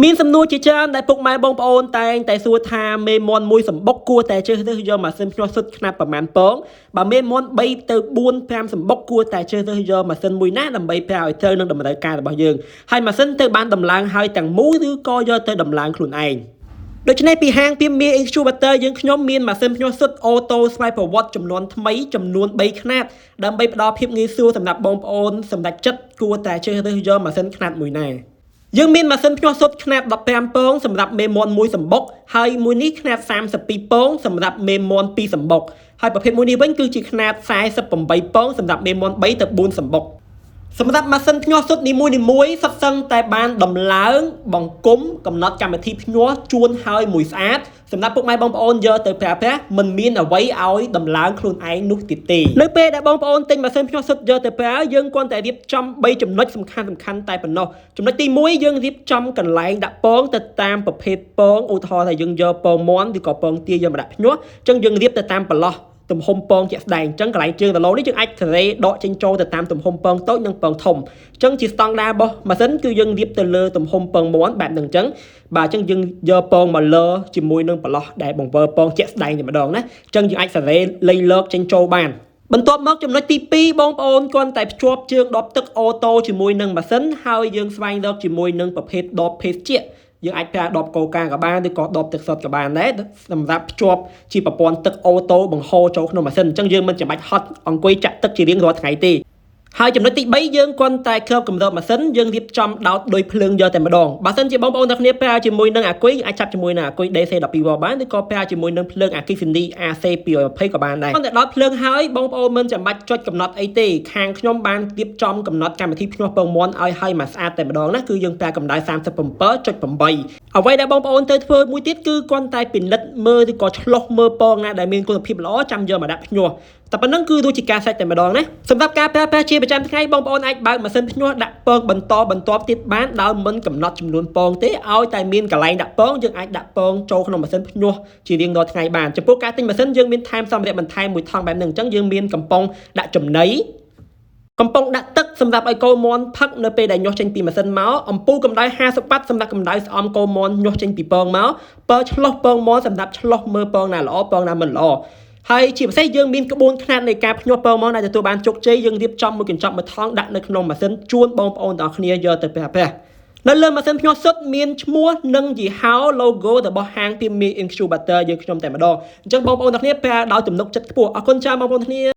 មានសំណួរជាច្រើនដែលពុកម៉ែបងប្អូនតែសួរថាមេមន់មួយសម្បុកគួរតែជ្រើសរើសយកម៉ាស៊ីនភ្ញាស់សុទ្ធខ្នាតប្រមាណពងបើមេមន់3ទៅ4 5សម្បុកគួរតែជ្រើសរើសយកម៉ាស៊ីនមួយណាដើម្បីប្រើឲ្យត្រូវនឹងតម្រូវការរបស់យើងហើយម៉ាស៊ីនទៅបានដំឡើងហើយទាំងមូលឬក៏យកទៅដំឡើងខ្លួនឯងដូច្នេះពីហាងពីមី Incubator យើងខ្ញុំមានម៉ាស៊ីនភ្ញាស់សុទ្ធអូតូស្វ័យប្រវត្តិចំនួនថ្មីចំនួន3ខ្នាតដើម្បីផ្ដល់ភាពងាយស្រួលសម្រាប់បងប្អូនសម្ដេចចិត្តគួរតែជ្រើសរើសយកម៉ាស៊ីនខ្នាតមួយណាយើងមានម៉ាស៊ីនភ្ញាស់សុទ្ធខ្នាត15ពងសម្រាប់មេមន់មួយសម្បុកហើយមួយនេះខ្នាត32ពងសម្រាប់មេមន់2សម្បុកហើយប្រភេទមួយនេះវិញគឺជាខ្នាត48ពងសម្រាប់មេមន់3ទៅ4សម្បុកសម្រាប់ម៉ាស៊ីនភ្ញាស់សុទ្ធនីមួយសុទ្ធសឹងតែបានដំឡើងបង្គុំកំណត់កម្មវិធីភ្ញាស់ជួនហើយមួយស្អាតសម្រាប់ពុកម៉ែបងប្អូនយកទៅប្រើប្រាស់មិនមានអ្វីឲ្យដំឡើងខ្លួនឯងនោះទៀតទេនៅពេលដែលបងប្អូនទិញម៉ាស៊ីនភ្ញាស់សុទ្ធយកទៅប្រើយើងគ្រាន់តែរៀបចំ3ចំណុចសំខាន់តែប៉ុណ្ណោះចំណុចទី1យើងរៀបចំកន្លែងដាក់ពងទៅតាមប្រភេទពងឧទាហរណ៍ថាយើងយកពងមាន់ឬក៏ពងទាយកមកដាក់ភ្ញាស់អញ្ចឹងយើងរៀបទៅតាមប្រឡោះទំហំពងជាក់ស្ដែងអញ្ចឹងកន្លែងជើងដឡូនេះយើងអាចសេរីដកចេញចូលទៅតាមទំហំពងតូចនិងពងធំអញ្ចឹងជាស្តង់ដាររបស់ម៉ាស៊ីនគឺយើងរៀបទៅលើទំហំពងមាន់បែបហ្នឹងអញ្ចឹងបាទអញ្ចឹងយើងយកពងមកលើជាមួយនឹងប្រឡោះដែលបង្វិលពងជាក់ស្ដែងតែម្ដងណាអញ្ចឹងយើងអាចសេរីលៃលើកចេញចូលបានបន្ទាប់មកចំណុចទី2បងប្អូនគ្រាន់តែភ្ជាប់ជើងដបទឹកអូតូជាមួយនឹងម៉ាស៊ីនហើយយើងស្វែងរកជាមួយនឹងប្រភេទដបភេសជ្ជៈយើងអាចប្រើដបកូកាក៏បានឬក៏ដបទឹកសុទ្ធក៏បានដែរសម្រាប់ភ្ជាប់ជាប្រព័ន្ធទឹកអូតូបង្ហូរចូលក្នុងម៉ាស៊ីនអញ្ចឹងយើងមិនចាំបាច់ហត់អង្គុយចាក់ទឹកជារៀងរាល់ថ្ងៃទេហើយចំណុចទី3យើងគ្រាន់តែគ្របកម្របម៉ាស៊ីនយើងរៀបចំដោតដោយភ្លើងយកតែម្ដងបើសិនជាបងប្អូនទាំងគ្នាប្រើជាមួយនឹងអាគុយអាចចាប់ជាមួយនឹងអាគុយ DC 12V បានឬក៏ប្រើជាមួយនឹងភ្លើងអាគិសនី AC 220ក៏បានដែរតែដោតភ្លើងហើយបងប្អូនមិនចាំបាច់ចុចកំណត់អីទេខាងខ្ញុំបានរៀបចំកំណត់កម្មវិធីភ្ញាស់ពងមាន់ឲ្យមកស្អាតតែម្ដងណាគឺយើងប្រើកម្ដៅ 37.8 អ្វីដែលបងប្អូនទៅធ្វើមួយទៀតគឺគ្រាន់តែពិនិត្យមើលឬក៏ឆ្លុះមើលពងណាដែលមានគុណភាពល្អចាំយកមកដាក់ភ្ញាស់តែប៉ុណ្្នឹងគឺដូចជាការសាច់តែម្ដងណាសម្រាប់ការប្រើប្រាស់ជាប្រចាំថ្ងៃបងប្អូនអាចបើកម៉ាស៊ីនភ្ញាស់ដាក់ពងបន្ទាប់ទៀតបានដោយមិនកំណត់ចំនួនពងទេឲ្យតែមានកន្លែងដាក់ពងយើងអាចដាក់ពងចូលក្នុងម៉ាស៊ីនភ្ញាស់ជារៀងរាល់ថ្ងៃបានចំពោះការទិញម៉ាស៊ីនយើងមានថែមសម្ភារៈបន្ថែមមួយថង់បែបហ្នឹងអញ្ចឹងយើងមានកំប៉ុងដាក់ចំណីកំប៉ុងដាក់ទឹកសម្រាប់ឲ្យកូនមាន់ផឹកនៅពេលដែលញាស់ចេញពីម៉ាស៊ីនមកអំពូលកម្ដៅ50វ៉ាត់សម្រាប់កម្ដៅស្អំកូនមាន់ញាស់ចេញពីពងមកពើឆ្លោះពងមាន់សម្រាប់ឆ្លោះមើលពងណាល្អពងណាមិនល្អហើយជាពិសេសយើងមានក្បួនខ្នាតនៃការភ្ញាស់ពងមាន់ដែលទទួលបានជោគជ័យយើងរៀបចំមួយកញ្ចប់មួយថង់ដាក់នៅក្នុងម៉ាស៊ីនជួនបងប្អូនទាំងអស់គ្នាយកទៅប្រើប្រាស់នៅលើម៉ាស៊ីនភ្ញាស់សុទ្ធមានឈ្មោះនិងយីហោ logo របស់ហាងពីមី Incubator យើងខ្ញុំតែម្ដងអញ្ចឹងបងប្អូនទាំងគ្នាប្រើដោយទំនុកចិត្តខ្ពស់អរគុណច្រើនបងប្អូនទាំងគ្នា